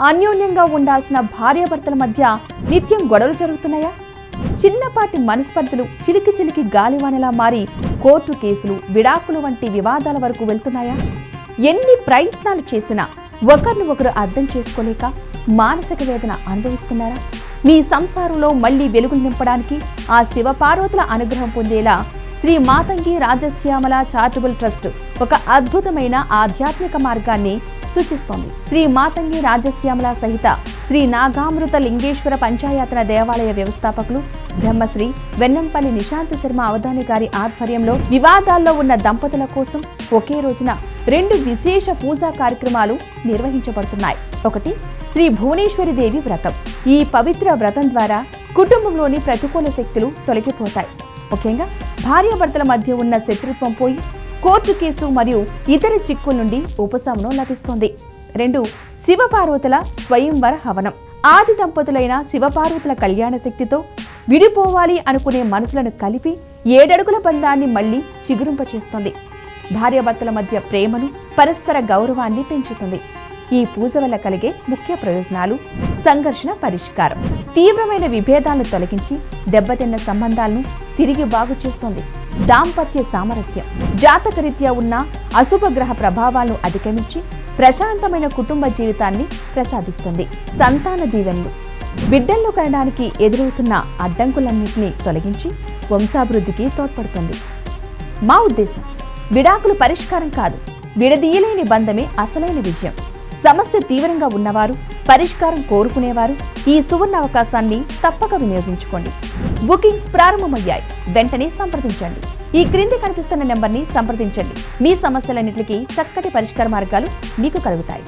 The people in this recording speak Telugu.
అన్యోన్యంగా ఉండాల్సిన భార్యాభర్తల మధ్య నిత్యం గొడవలు జరుగుతున్నాయా? చిన్నపాటి మనస్పర్ధలు చిలికి చిలికి గాలివానలా మారి కోర్టు కేసులు, విడాకులు వంటి వివాదాల వరకు వెళ్తున్నాయా? ఎన్ని ప్రయత్నాలు చేసినా ఒకరిని ఒకరు అర్థం చేసుకోలేక మానసిక వేదన అనుభవిస్తున్నారా? మీ సంసారంలో మళ్లీ వెలుగులు నింపడానికి ఆ శివపార్వతుల అనుగ్రహం పొందేలా శ్రీ మాతంగి రాజశ్యామల చారిటబుల్ ట్రస్ట్ ఒక అద్భుతమైన ఆధ్యాత్మిక మార్గాన్ని సూచిస్తోంది. శ్రీ మాతంగి రాజశ్యామల సహిత శ్రీ నాగామృత లింగేశ్వర పంచాయతన దేవాలయ వ్యవస్థాపకులు బ్రహ్మశ్రీ వెన్నంపల్లి నిశాంత శర్మ అవధాని గారి ఆధ్వర్యంలో వివాదాల్లో ఉన్న దంపతుల కోసం ఒకే రోజున 2 విశేష పూజా కార్యక్రమాలు నిర్వహించబడుతున్నాయి. ఒకటి శ్రీ భువనేశ్వరి దేవి వ్రతం. ఈ పవిత్ర వ్రతం ద్వారా కుటుంబంలోని ప్రతికూల శక్తులు తొలగిపోతాయి. ముఖ్యంగా భార్యాభర్తల మధ్య ఉన్న శత్రుత్వం పోయి కోర్టు కేసు మరియు ఇతర చిక్కుల నుండి ఉపశమనం లభిస్తుంది. 2 శివపార్వతుల స్వయంవర హవనం. ఆది దంపతులైన శివపార్వతుల కళ్యాణ శక్తితో విడిపోవాలి అనుకునే మనసులను కలిపి 7 అడుగుల బంధాన్ని మళ్లీ చిగురింపచేస్తుంది. భార్యాభర్తల మధ్య ప్రేమను, పరస్పర గౌరవాన్ని పెంచుతుంది. ఈ పూజ వల్ల కలిగే ముఖ్య ప్రయోజనాలు: సంఘర్షణ పరిష్కారం, తీవ్రమైన విభేదాలను తొలగించి దెబ్బతిన్న సంబంధాలను తిరిగి బాగు చేస్తుంది. దాంపత్య సామరస్యం, జాతకరీత్యా ఉన్న అశుభగ్రహ ప్రభావాలను అధిగమించి ప్రశాంతమైన కుటుంబ జీవితాన్ని ప్రసాదిస్తుంది. సంతాన దీవెనలు, బిడ్డలను కనడానికి ఎదురవుతున్న అడ్డంకులన్నింటినీ తొలగించి వంశాభివృద్ధికి తోడ్పడుతుంది. మా ఉద్దేశం విడాకులు పరిష్కారం కాదు, విడదీయలేని బంధమే అసలైన విజయం. సమస్య తీవ్రంగా ఉన్నవారు, పరిష్కారం కోరుకునేవారు ఈ సువర్ణ అవకాశాన్ని తప్పక వినియోగించుకోండి. బుకింగ్స్ ప్రారంభమయ్యాయి. వెంటనే సంప్రదించండి. ఈ క్రింది కనిపిస్తున్న నెంబర్ని సంప్రదించండి. మీ సమస్యలన్నింటికి చక్కటి పరిష్కార మార్గాలు మీకు కలుగుతాయి.